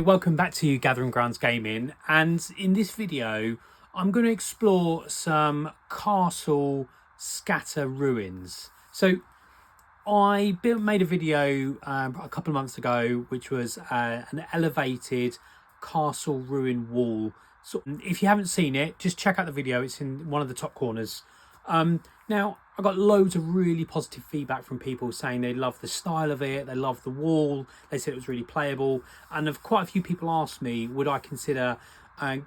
Hi, welcome back to Gathering Grounds Gaming, and in this video I'm going to explore some castle scatter ruins. So I made a video a couple of months ago which was an elevated castle ruin wall. So if you haven't seen it, just check out the video, it's in one of the top corners. Now, I got loads of really positive feedback from people saying they love the style of it, they love the wall, they said it was really playable, and quite a few people asked me would I consider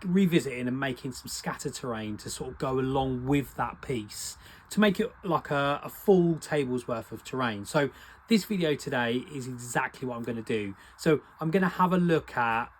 revisiting and making some scatter terrain to sort of go along with that piece to make it like a full table's worth of terrain. So this video today is exactly what I'm going to do. So I'm going to have a look at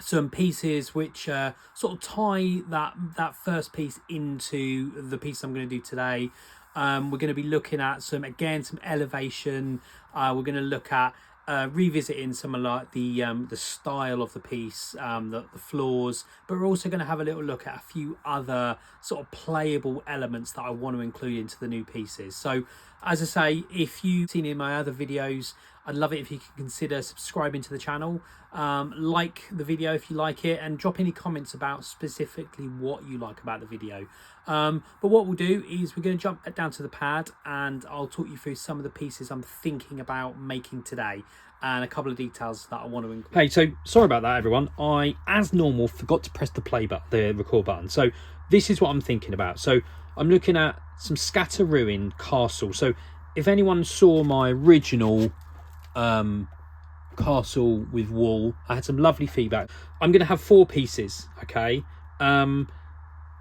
some pieces which sort of tie that first piece into the piece I'm going to do today. We're going to be looking at some elevation. We're going to look at revisiting some of like the style of the piece, the floors, but we're also going to have a little look at a few other sort of playable elements that I want to include into the new pieces. So as I say, if you've seen in my other videos, I'd love it if you could consider subscribing to the channel, like the video if you like it, and drop any comments about specifically what you like about the video. But what we'll do is we're going to jump down to the pad and I'll talk you through some of the pieces I'm thinking about making today and a couple of details that I want to include. Hey, so sorry about that everyone. I, as normal, forgot to press the play button, the record button. So this is what I'm thinking about. So I'm looking at some scatter ruin castle. So if anyone saw my original castle with wall, I had some lovely feedback. I'm going to have 4 pieces, okay, and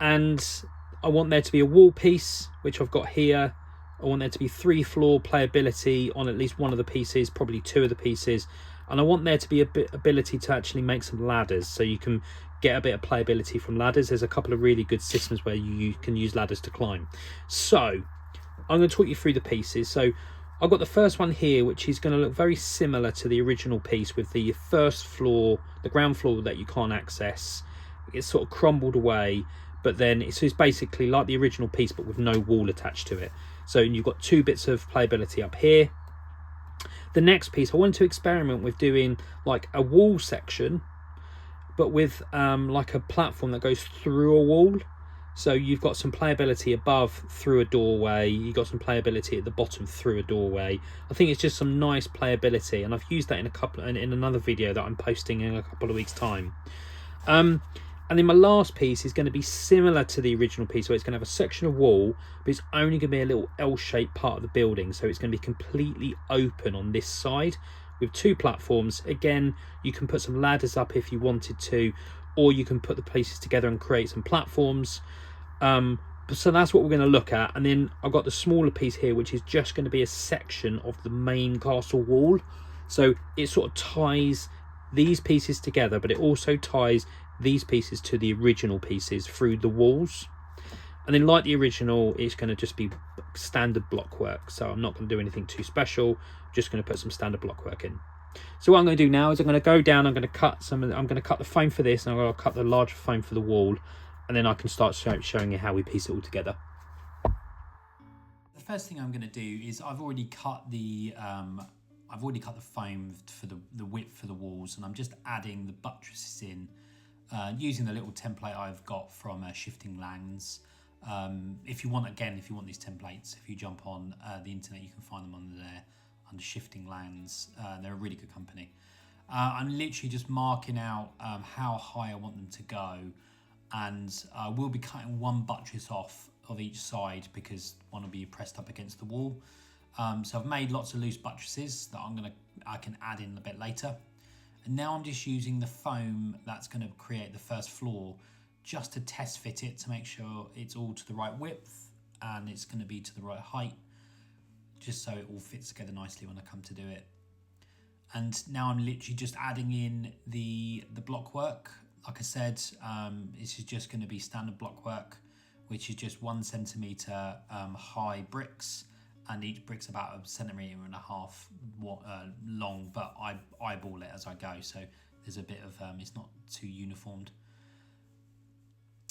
I want there to be a wall piece, which I've got here. I want there to be 3 floor playability on at least one of the pieces, probably 2 of the pieces, and I want there to be a bit ability to actually make some ladders, so you can get a bit of playability from ladders. There's a couple of really good systems where you can use ladders to climb. So I'm going to talk you through the pieces. So I've got the first one here, which is going to look very similar to the original piece, with the first floor, the ground floor that you can't access. It's sort of crumbled away, but then it's basically like the original piece but with no wall attached to it. So you've got 2 bits of playability up here. The next piece, I wanted to experiment with doing like a wall section, but with like a platform that goes through a wall. So you've got some playability above through a doorway, you've got some playability at the bottom through a doorway. I think it's just some nice playability, and I've used that in another video that I'm posting in a couple of weeks' time. And then my last piece is going to be similar to the original piece, so it's going to have a section of wall, but it's only going to be a little L-shaped part of the building, so it's going to be completely open on this side with 2 platforms. Again, you can put some ladders up if you wanted to, or you can put the pieces together and create some platforms. So that's what we're going to look at. And then I've got the smaller piece here, which is just going to be a section of the main castle wall. So it sort of ties these pieces together, but it also ties these pieces to the original pieces through the walls. And then like the original, it's going to just be standard block work, so I'm not going to do anything too special. I'm just going to put some standard block work in. So what I'm going to do now is I'm going to go down, I'm going to cut the foam for this, and I'm going to cut the larger foam for the wall, and then I can start showing you how we piece it all together. The first thing I'm going to do is I've already cut the foam for the width for the walls, and I'm just adding the buttresses in using the little template I've got from Shifting Lands. If you want these templates, if you jump on the internet, you can find them under there under Shifting Lands. They're a really good company. I'm literally just marking out how high I want them to go, and I will be cutting 1 buttress off of each side because one will be pressed up against the wall. So I've made lots of loose buttresses that I can add in a bit later. And now I'm just using the foam that's going to create the first floor just to test fit it to make sure it's all to the right width and it's going to be to the right height, just so it all fits together nicely when I come to do it. And now I'm literally just adding in the block work. Like I said, this is just going to be standard block work, which is just 1 centimetre high bricks, and each brick's about 1.5 centimetres long, but I eyeball it as I go, so there's a bit of it's not too uniformed.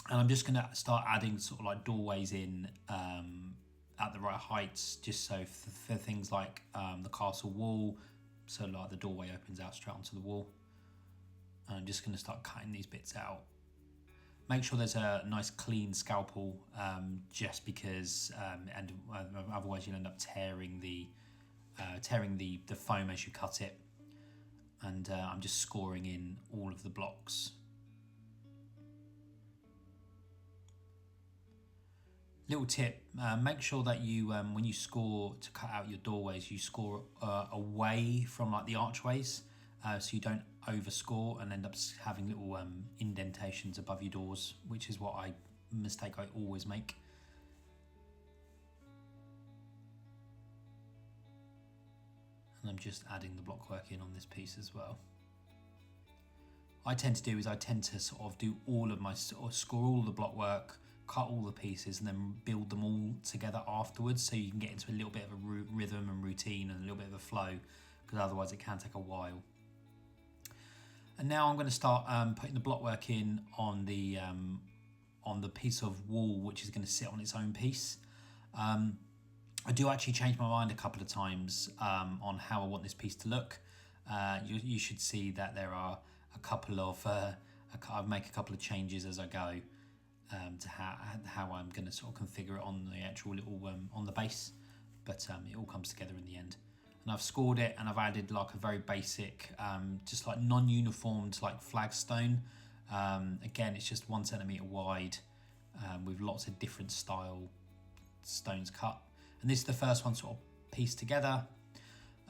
And I'm just going to start adding sort of like doorways in at the right heights, just so for things like the castle wall, so like the doorway opens out straight onto the wall. And I'm just going to start cutting these bits out. Make sure there's a nice clean scalpel, just because, and otherwise you'll end up tearing the foam as you cut it. And I'm just scoring in all of the blocks. Little tip, make sure that you, when you score to cut out your doorways, you score away from like the archways, so you don't overscore and end up having little indentations above your doors, which is what mistake I always make. And I'm just adding the blockwork in on this piece as well. I tend to sort of do all of my, score all the blockwork, cut all the pieces, and then build them all together afterwards, so you can get into a little bit of a rhythm and routine and a little bit of a flow, because otherwise it can take a while. And now I'm going to start putting the blockwork in on the piece of wall which is going to sit on its own piece. I do actually change my mind a couple of times on how I want this piece to look. You should see that there are a couple of I make a couple of changes as I go to how I'm going to sort of configure it on the actual little on the base, but it all comes together in the end. And I've scored it, and I've added like a very basic, just like non-uniformed like flagstone. Again, it's just 1 centimetre wide, with lots of different style stones cut. And this is the first one sort of pieced together.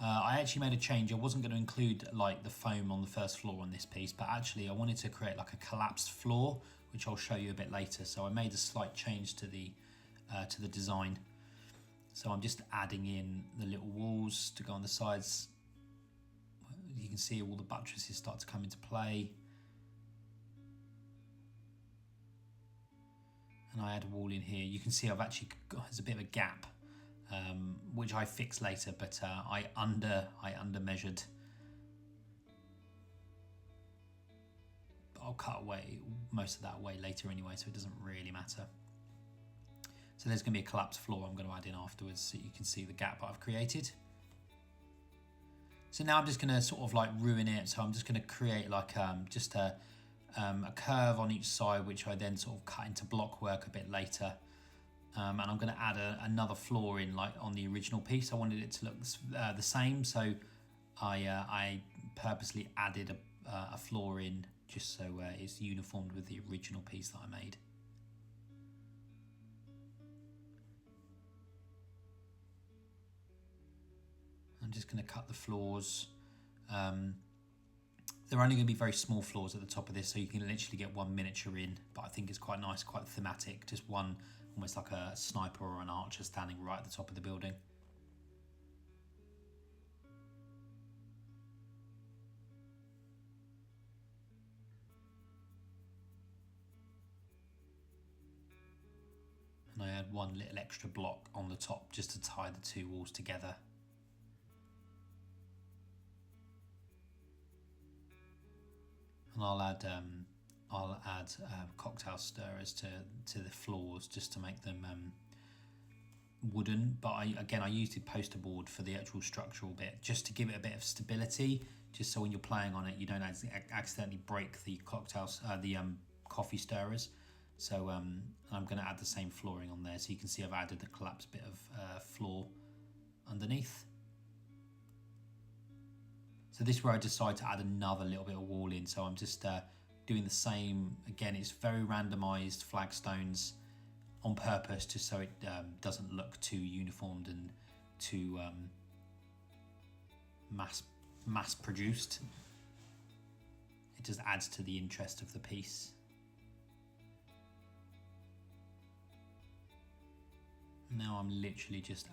I actually made a change. I wasn't going to include like the foam on the first floor on this piece, but actually I wanted to create like a collapsed floor, which I'll show you a bit later. So I made a slight change to the design. So I'm just adding in the little walls to go on the sides. You can see all the buttresses start to come into play. And I add a wall in here. You can see I've actually got, there's a bit of a gap, which I fix later, but I under measured. But I'll cut away most of that away later anyway, so it doesn't really matter. So there's going to be a collapsed floor I'm going to add in afterwards, so you can see the gap I've created. So now I'm just going to sort of like ruin it. So I'm just going to create like just a curve on each side, which I then sort of cut into blockwork a bit later. And I'm going to add another floor in like on the original piece. I wanted it to look the same, so I purposely added a floor in just so it's uniformed with the original piece that I made. I'm just going to cut the floors. They're only going to be very small floors at the top of this, so you can literally get one miniature in, but I think it's quite nice, quite thematic, just one almost like a sniper or an archer standing right at the top of the building. And I add one little extra block on the top just to tie the two walls together. And I'll add cocktail stirrers to the floors just to make them wooden. But I used the poster board for the actual structural bit just to give it a bit of stability, just so when you're playing on it you don't accidentally break the coffee stirrers. So I'm going to add the same flooring on there, so you can see I've added the collapsed bit of floor underneath. So this is where I decide to add another little bit of wall in. So I'm just doing the same. Again, it's very randomized flagstones on purpose, just so it doesn't look too uniformed and too mass produced. It just adds to the interest of the piece. Now I'm literally just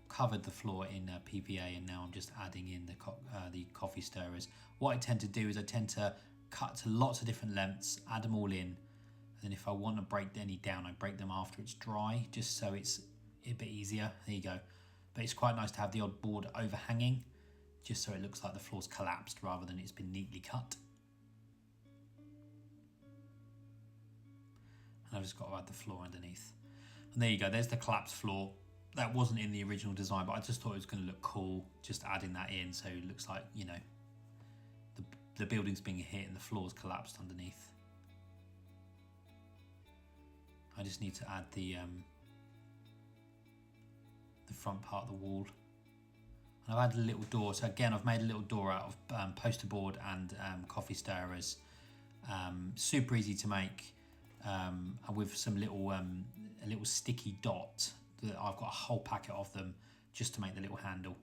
covered the floor in PVA, and now I'm just adding in the coffee stirrers. What I tend to do is I tend to cut to lots of different lengths, add them all in, and then if I want to break any down, I break them after it's dry, just so it's a bit easier. There you go. But it's quite nice to have the odd board overhanging, just so it looks like the floor's collapsed rather than it's been neatly cut. And I've just got to add the floor underneath. And there you go, there's the collapsed floor. That wasn't in the original design, but I just thought it was going to look cool, just adding that in, so it looks like, you know, the building's being hit and the floor's collapsed underneath. I just need to add the front part of the wall. And I've added a little door. So again, I've made a little door out of poster board and coffee stirrers. Super easy to make, and with some little a little sticky dot. That I've got a whole packet of them just to make the little handle.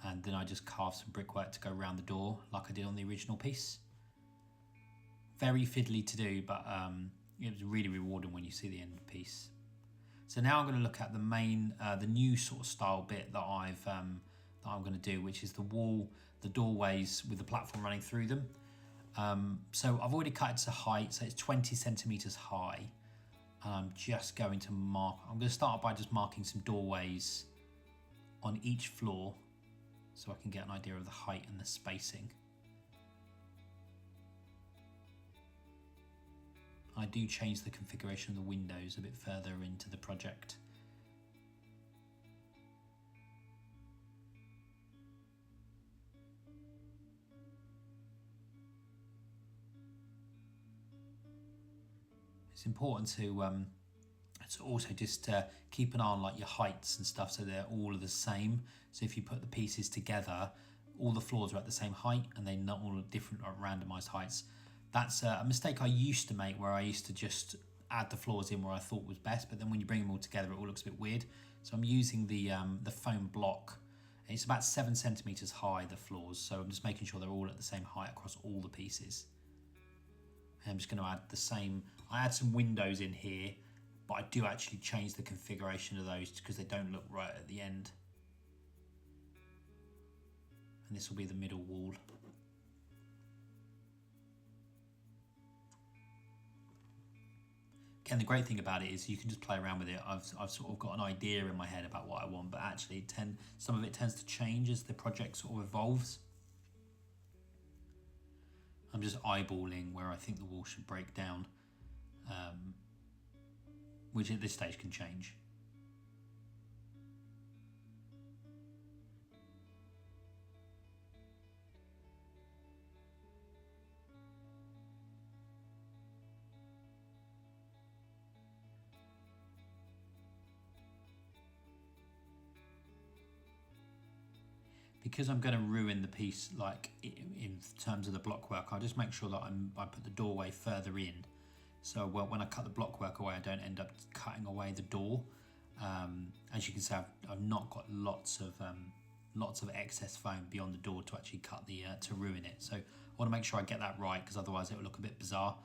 And then I just carved some brickwork to go around the door like I did on the original piece. Very fiddly to do, but it was really rewarding when you see the end piece. So now I'm going to look at the main, the new sort of style bit that I'm going to do, which is the wall, the doorways with the platform running through them. So I've already cut it to height, so it's 20 centimeters high. And I'm just going to mark, I'm going to start by just marking some doorways on each floor so I can get an idea of the height and the spacing. I do change the configuration of the windows a bit further into the project. It's important to also just keep an eye on like your heights and stuff so they're all the same. So if you put the pieces together, all the floors are at the same height and they're not all different or randomized heights. That's a mistake I used to make, where I used to just add the floors in where I thought was best, but then when you bring them all together it all looks a bit weird. So I'm using the foam block. It's about 7 centimeters high, the floors, so I'm just making sure they're all at the same height across all the pieces. I'm just going to add the same, I add some windows in here, but I do actually change the configuration of those because they don't look right at the end. And this will be the middle wall. Again, the great thing about it is you can just play around with it. I've sort of got an idea in my head about what I want, but actually some of it tends to change as the project sort of evolves. I'm just eyeballing where I think the wall should break down, which at this stage can change. Because I'm going to ruin the piece, like in terms of the block work, I'll just make sure that I put the doorway further in. So when I cut the block work away, I don't end up cutting away the door. As you can see, I've not got lots of excess foam beyond the door to actually cut to ruin it. So I want to make sure I get that right, because otherwise it will look a bit bizarre.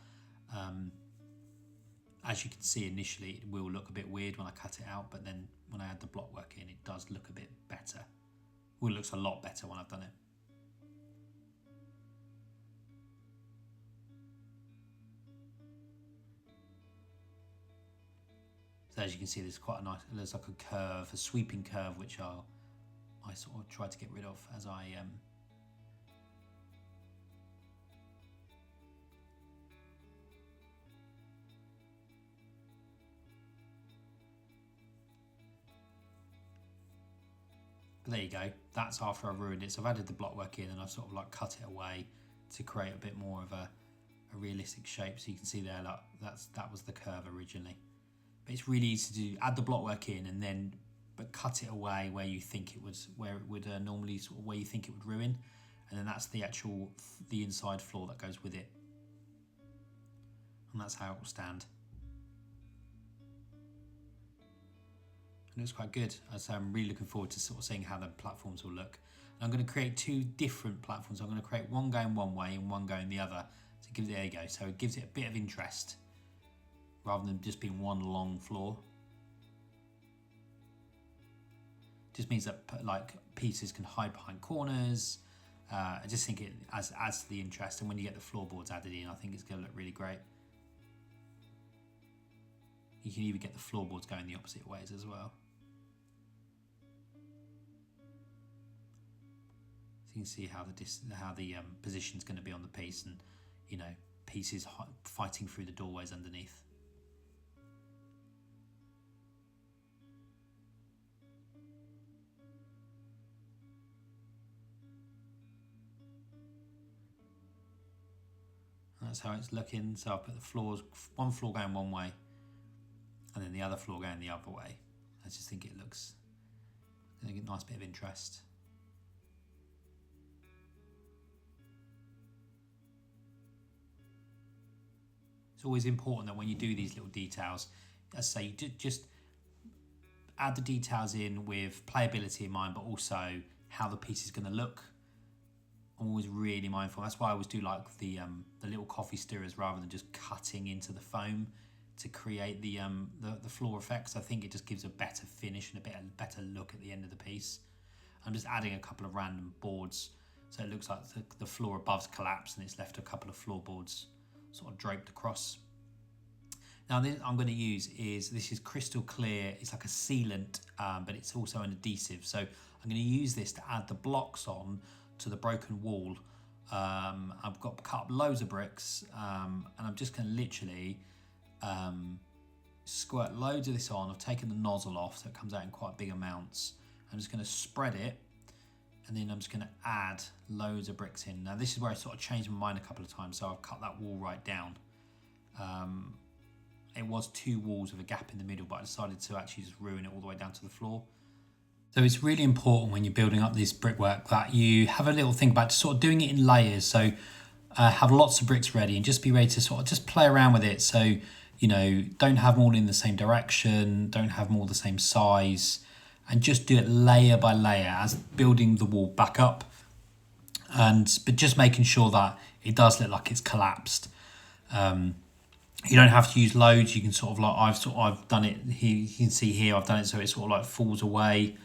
As you can see initially, it will look a bit weird when I cut it out, but then when I add the block work in, it does look a bit better. Well, it looks a lot better when I've done it. So as you can see, there's quite a nice, there's like a curve, a sweeping curve, which I sort of try to get rid of as I But there you go, that's after I've ruined it. So I've added the block work in and I've sort of like cut it away to create a bit more of a realistic shape. So you can see there, like, that was the curve originally. But it's really easy to do, add the block work in and then, but cut it away where you think it would, normally sort of where you think it would ruin. And then that's the inside floor that goes with it. And that's how it will stand. And it looks quite good. So I'm really looking forward to sort of seeing how the platforms will look. And I'm going to create 2 different platforms. I'm going to create one going one way and one going the other. So it gives it, there you go. So it gives it a bit of interest rather than just being one long floor. Just means that like pieces can hide behind corners. I just think it adds to the interest. And when you get the floorboards added in, I think it's going to look really great. You can even get the floorboards going the opposite ways as well. So you can see how the position is going to be on the piece, and pieces fighting through the doorways underneath. That's how it's looking. So I'll put the floors, one floor going one way and then the other floor going the other way. I just think it looks like a nice bit of interest. It's always important that when you do these little details, as I say, you just add the details in with playability in mind, but also how the piece is going to look. I'm always really mindful. That's why I always do like the little coffee stirrers rather than just cutting into the foam to create the floor effects. I think it just gives a better finish and a better look at the end of the piece. I'm just adding a couple of random boards so it looks like the floor above's collapsed and it's left a couple of floorboards sort of draped across. Now this I'm going to use this is crystal clear. It's like a sealant, but it's also an adhesive. So I'm going to use this to add the blocks on to the broken wall. I've got cut up loads of bricks, and I'm just going to literally squirt loads of this on. I've taken the nozzle off so it comes out in quite big amounts. I'm just going to spread it, and then I'm just going to add loads of bricks in. Now this is where I sort of changed my mind a couple of times, so I've cut that wall right down. It was 2 walls with a gap in the middle, but I decided to actually just ruin it all the way down to the floor. So it's really important when you're building up this brickwork that you have a little think about sort of doing it in layers. So have lots of bricks ready and just be ready to sort of just play around with it. So, you know, don't have them all in the same direction, don't have them all the same size, and just do it layer by layer as building the wall back up. But just making sure that it does look like it's collapsed. You don't have to use loads. You can sort of like I've done it here. You can see here I've done it so it sort of like falls away,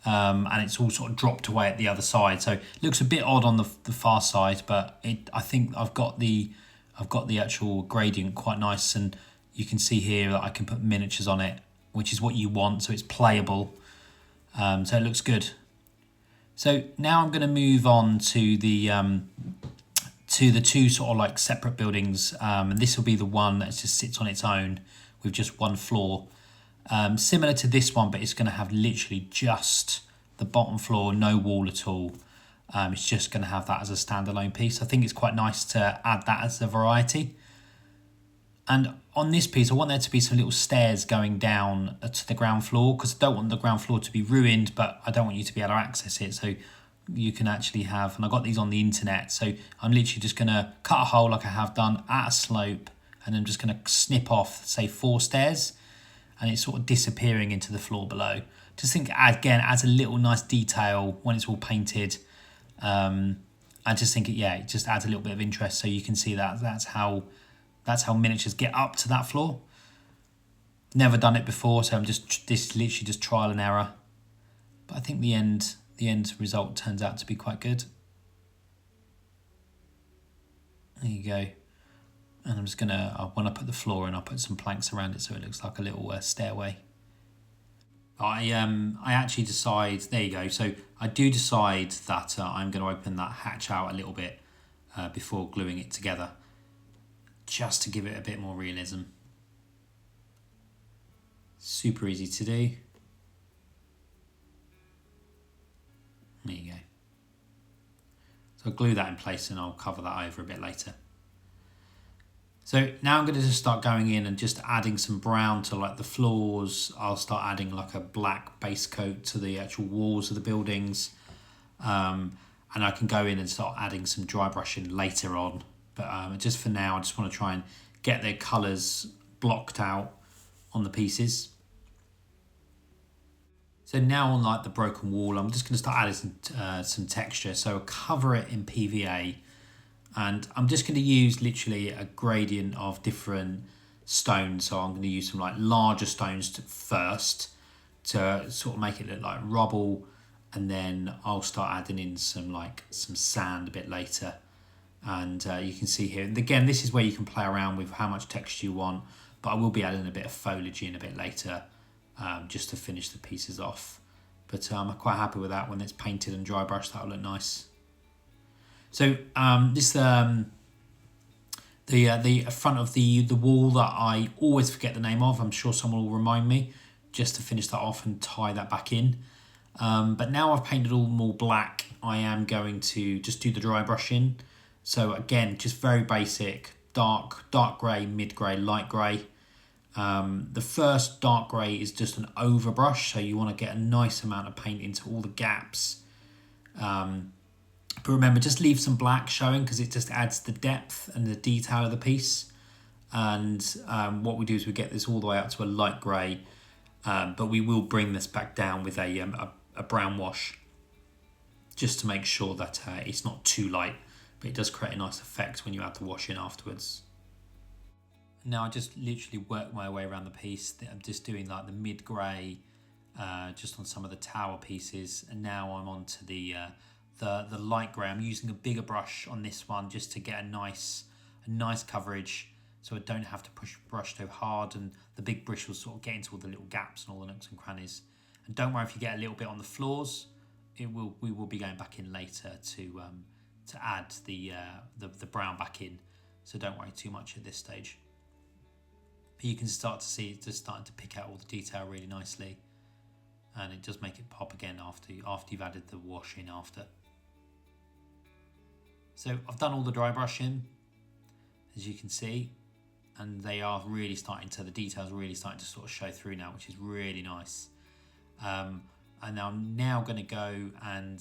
and it's all sort of dropped away at the other side. So it looks a bit odd on the far side, but I think I've got the actual gradient quite nice, and you can see here that I can put miniatures on it, which is what you want. So it's playable. So it looks good. So now I'm going to move on to the 2 sort of like separate buildings, and this will be the one that just sits on its own with just 1 floor, similar to this one, but it's going to have literally just the bottom floor, no wall at all. It's just going to have that as a standalone piece. I think it's quite nice to add that as a variety. And on this piece I want there to be some little stairs going down to the ground floor, because I don't want the ground floor to be ruined, but I don't want you to be able to access it. So you can actually have, and I got these on the internet, so I'm literally just going to cut a hole like I have done at a slope, and I'm just going to snip off, say, 4 stairs, and it's sort of disappearing into the floor below. Just think, again, adds a little nice detail when it's all painted. I just think it just adds a little bit of interest, so you can see that that's how miniatures get up to that floor. Never done it before, so this is literally just trial and error, but I think the end result turns out to be quite good. There you go. And I'm just gonna, when I put the floor in, I'll put some planks around it so it looks like a little stairway. I actually decide, there you go. So I do decide that I'm going to open that hatch out a little bit before gluing it together, just to give it a bit more realism. Super easy to do. There you go. So I'll glue that in place and I'll cover that over a bit later. So now I'm going to just start going in and just adding some brown to like the floors. I'll start adding like a black base coat to the actual walls of the buildings. And I can go in and start adding some dry brushing later on. But just for now, I just want to try and get their colours blocked out on the pieces. So now on like the broken wall, I'm just going to start adding some texture. So I'll cover it in PVA, and I'm just going to use literally a gradient of different stones. So I'm going to use some like larger stones first to sort of make it look like rubble, and then I'll start adding in some sand a bit later. And you can see here, and again, this is where you can play around with how much texture you want, but I will be adding a bit of foliage in a bit later. Just to finish the pieces off, but I'm quite happy with that. When it's painted and dry brushed, that'll look nice. So this the front of the wall that I always forget the name of. I'm sure someone will remind me, just to finish that off and tie that back in. But now I've painted all more black, I am going to just do the dry brushing. So again, just very basic. dark grey, mid grey, light grey. The first dark grey is just an overbrush, so you want to get a nice amount of paint into all the gaps. But remember, just leave some black showing because it just adds the depth and the detail of the piece. And what we do is we get this all the way up to a light grey, but we will bring this back down with a brown wash just to make sure that it's not too light, but it does create a nice effect when you add the wash in afterwards. Now I just literally work my way around the piece. I'm just doing like the mid grey just on some of the tower pieces, and now I'm on to the light grey. I'm using a bigger brush on this one just to get a nice coverage, so I don't have to brush too hard, and the big brush will sort of get into all the little gaps and all the nooks and crannies. And don't worry if you get a little bit on the floors. We will be going back in later to add the brown back in, so don't worry too much at this stage. But you can start to see it's just starting to pick out all the detail really nicely, and it does make it pop again after you've added the wash in after. So I've done all the dry brushing, as you can see, and they are really starting to, the details really starting to sort of show through now, which is really nice. And I'm now going to go and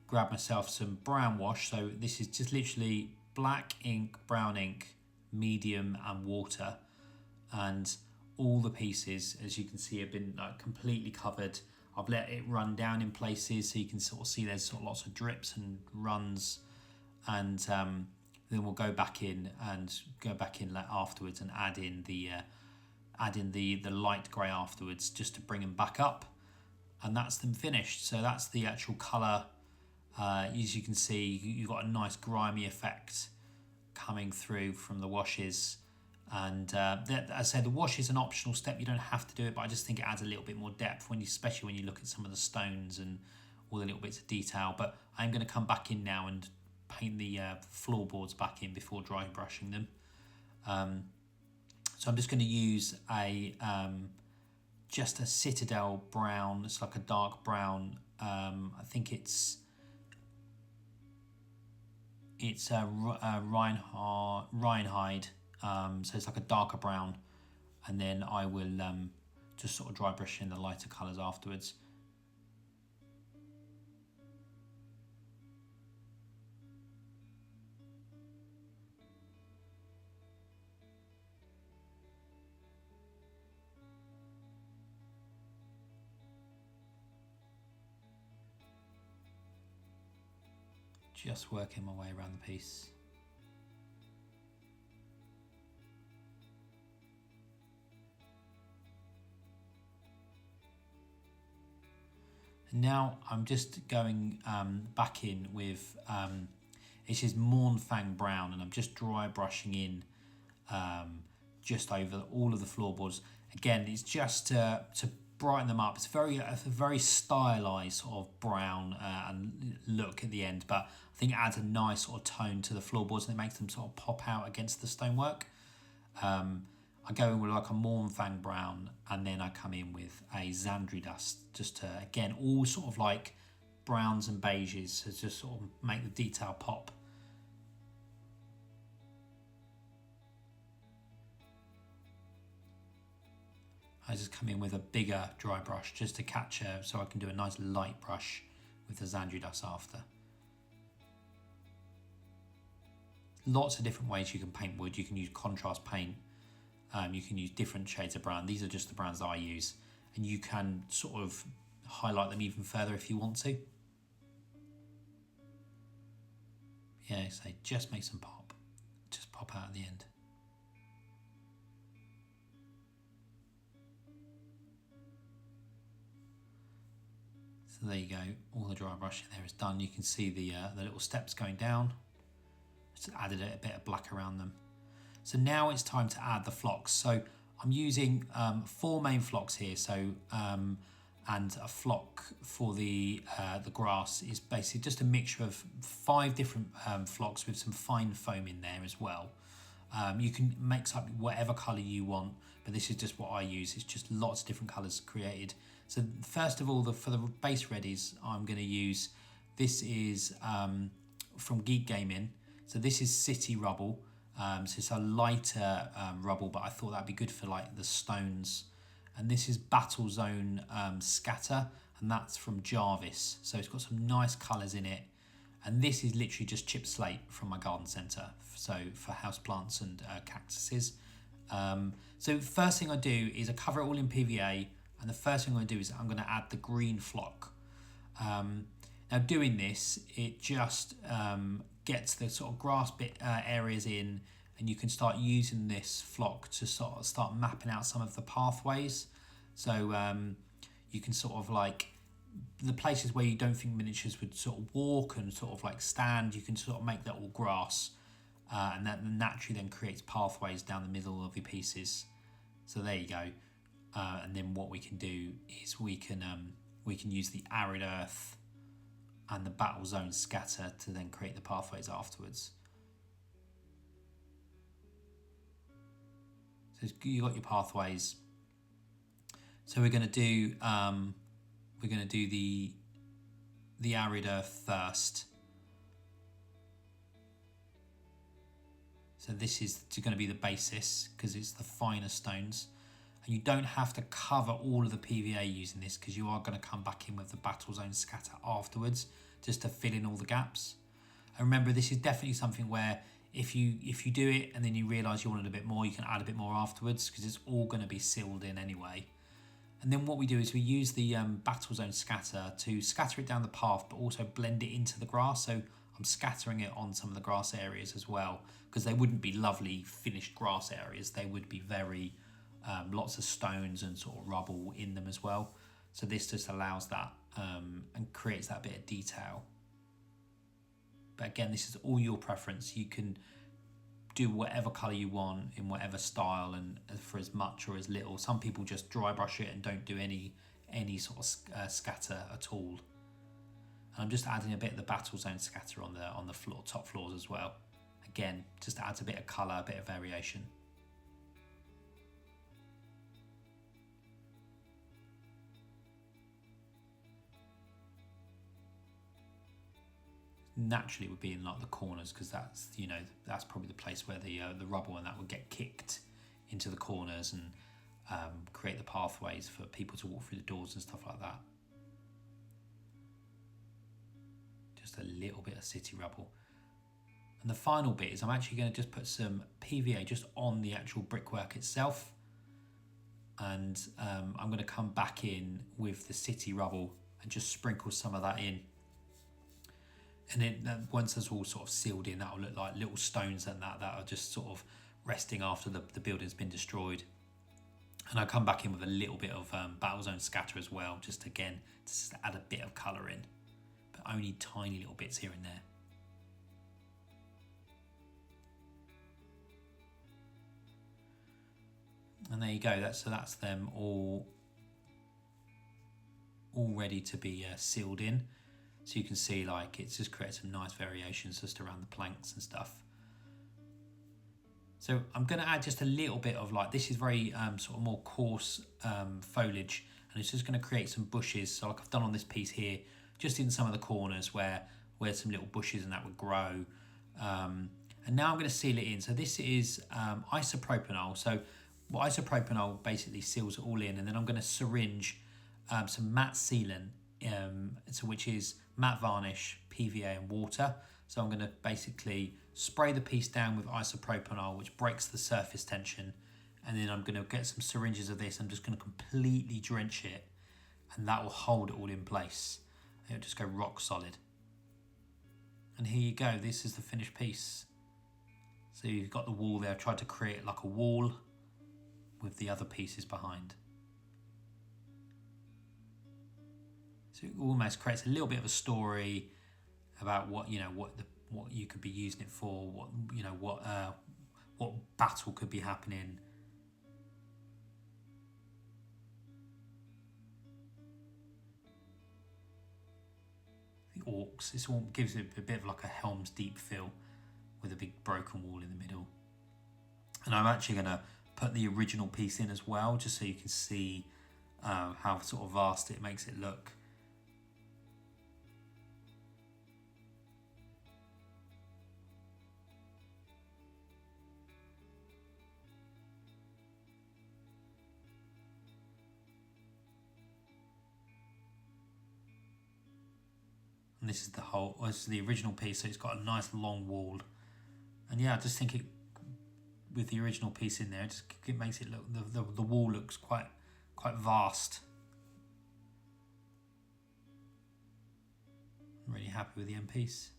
grab myself some brown wash. So this is just literally black ink, brown ink, medium and water. And all the pieces, as you can see, have been completely covered. I've let it run down in places so you can sort of see there's sort of lots of drips and runs. And then we'll go back in afterwards and add in the light grey afterwards just to bring them back up. And that's them finished. So that's the actual colour. As you can see, you've got a nice grimy effect coming through from the washes. And as I say, the wash is an optional step. You don't have to do it, but I just think it adds a little bit more depth, especially when you look at some of the stones and all the little bits of detail. But I'm going to come back in now and paint the floorboards back in before dry brushing them. So I'm just going to use just a Citadel brown. It's like a dark brown. I think it's Reinhide. So it's like a darker brown, and then I will just sort of dry brush in the lighter colours afterwards. Just working my way around the piece. Now I'm just going back in with this is Mornfang Brown, and I'm just dry brushing in just over all of the floorboards. Again, it's just to brighten them up. It's a very stylized sort of brown and look at the end, but I think it adds a nice sort of tone to the floorboards and it makes them sort of pop out against the stonework. I go in with like a Mornfang Brown, and then I come in with a Xandri Dust, just to, again, all sort of like browns and beiges to just sort of make the detail pop. I just come in with a bigger dry brush just to capture, so I can do a nice light brush with the Xandri Dust after. Lots of different ways you can paint wood. You can use contrast paint. You can use different shades of brown. These are just the browns that I use. And you can sort of highlight them even further if you want to. Yeah, so just make some pop. Just pop out at the end. So there you go. All the dry brushing there is done. You can see the little steps going down. Just added a bit of black around them. So now it's time to add the flocks. So I'm using 4 main flocks here. So and a flock for the grass is basically just a mixture of 5 different flocks with some fine foam in there as well. You can mix up whatever colour you want, but this is just what I use. It's just lots of different colours created. So first of all, for the base readies, I'm going to use, this is from Geek Gaming. So this is City Rubble. So it's a lighter rubble, but I thought that'd be good for like the stones. And this is Battle Zone Scatter, and that's from Jarvis. So it's got some nice colours in it. And this is literally just chip slate from my garden centre, so for houseplants and cactuses. So first thing I do is I cover it all in PVA, and the first thing I'm going to do is I'm going to add the green flock. Now doing this, it just gets the sort of grass bit areas in, and you can start using this flock to sort of start mapping out some of the pathways. So you can sort of like the places where you don't think miniatures would sort of walk and sort of like stand, you can sort of make that all grass, and that naturally then creates pathways down the middle of your pieces. So there you go. And then what we can do is we can use the arid earth and the battle zone scatter to then create the pathways afterwards. So you got your pathways. So we're going to do the arid earth first. So this is going to be the basis because it's the finer stones. And you don't have to cover all of the PVA using this because you are going to come back in with the battle zone scatter afterwards just to fill in all the gaps. And remember, this is definitely something where if you do it and then you realise you wanted a bit more, you can add a bit more afterwards because it's all going to be sealed in anyway. And then what we do is we use the battle zone scatter to scatter it down the path, but also blend it into the grass. So I'm scattering it on some of the grass areas as well, because they wouldn't be lovely finished grass areas. They would be very lots of stones and sort of rubble in them as well. So this just allows that and creates that bit of detail. But again, this is all your preference. You can do whatever colour you want in whatever style and for as much or as little. Some people just dry brush it and don't do any sort of scatter at all. And I'm just adding a bit of the battle zone scatter on the floor, top floors as well. Again, just adds a bit of colour, a bit of variation. Naturally would be in like the corners because that's that's probably the place where the rubble and that would get kicked into the corners and create the pathways for people to walk through the doors and stuff like that. Just a little bit of city rubble. And the final bit is I'm actually going to just put some PVA just on the actual brickwork itself, and I'm going to come back in with the city rubble and just sprinkle some of that in. And then once it's all sort of sealed in, that'll look like little stones and that are just sort of resting after the building's been destroyed. And I come back in with a little bit of battle zone scatter as well, just again to add a bit of colour in, but only tiny little bits here and there. And there you go. That's them all ready to be sealed in. So you can see like it's just created some nice variations just around the planks and stuff. So I'm going to add just a little bit of like, this is very sort of more coarse foliage, and it's just going to create some bushes. So like I've done on this piece here, just in some of the corners where some little bushes and that would grow. And now I'm going to seal it in. So this is isopropanol. So what isopropanol basically seals it all in, and then I'm going to syringe some matte sealant, so which is matte varnish, PVA and water. So I'm going to basically spray the piece down with isopropanol, which breaks the surface tension, and then I'm going to get some syringes of this. I'm just going to completely drench it, and that will hold it all in place. It'll just go rock solid. And here you go, this is the finished piece. So you've got the wall there. I've tried to create like a wall with the other pieces behind. So it almost creates a little bit of a story about what you could be using it for, what battle could be happening. The orcs, this all gives it a bit of like a Helm's Deep feel with a big broken wall in the middle. And I'm actually going to put the original piece in as well, just so you can see how sort of vast it makes it look. And this is the whole, this is the original piece, so it's got a nice long wall. And yeah, I just think it, with the original piece in there, it makes it look, the wall looks quite vast. I'm really happy with the end piece.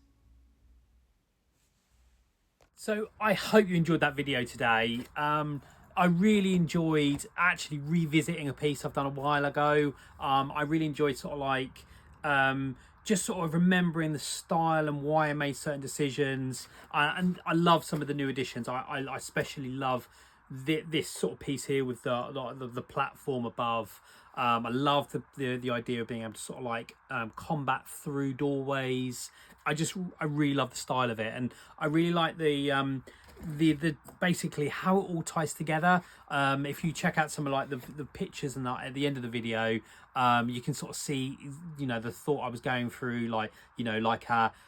So I hope you enjoyed that video today. I really enjoyed actually revisiting a piece I've done a while ago. I really enjoyed sort of like just sort of remembering the style and why I made certain decisions. And I love some of the new additions. I especially love this sort of piece here with the platform above. I love the idea of being able to sort of like combat through doorways. I really love the style of it, and I really like the basically how it all ties together. If you check out some of like the pictures and that at the end of the video, you can sort of see, you know, the thought I was going through, like, you know, like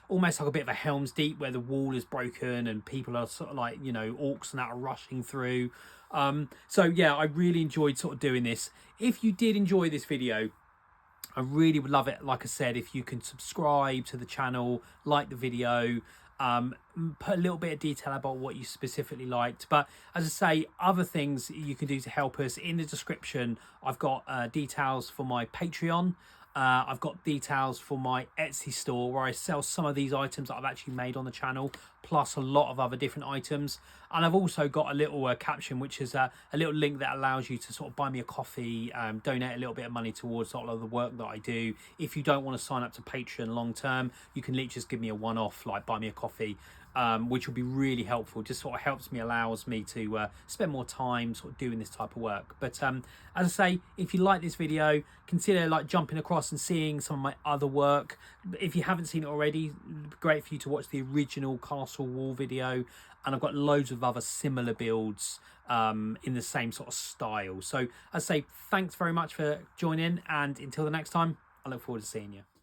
almost like a bit of a Helm's Deep where the wall is broken and people are sort of like, you know, orcs and that are rushing through. So yeah, I really enjoyed sort of doing this. If you did enjoy this video, I really would love it, like I said, if you can subscribe to the channel, like the video, put a little bit of detail about what you specifically liked. But as I say, other things you can do to help us, in the description I've got details for my Patreon. I've got details for my Etsy store where I sell some of these items that I've actually made on the channel, plus a lot of other different items. And I've also got a little caption, which is a little link that allows you to sort of buy me a coffee, donate a little bit of money towards all of the work that I do. If you don't want to sign up to Patreon long term, you can literally just give me a one-off, like buy me a coffee, which will be really helpful. Just sort of helps me, allows me to spend more time sort of doing this type of work. But as I say, if you like this video, consider like jumping across and seeing some of my other work. If you haven't seen it already, it'd be great for you to watch the original castle wall video, and I've got loads of other similar builds in the same sort of style. So as I say, thanks very much for joining, and until the next time, I look forward to seeing you.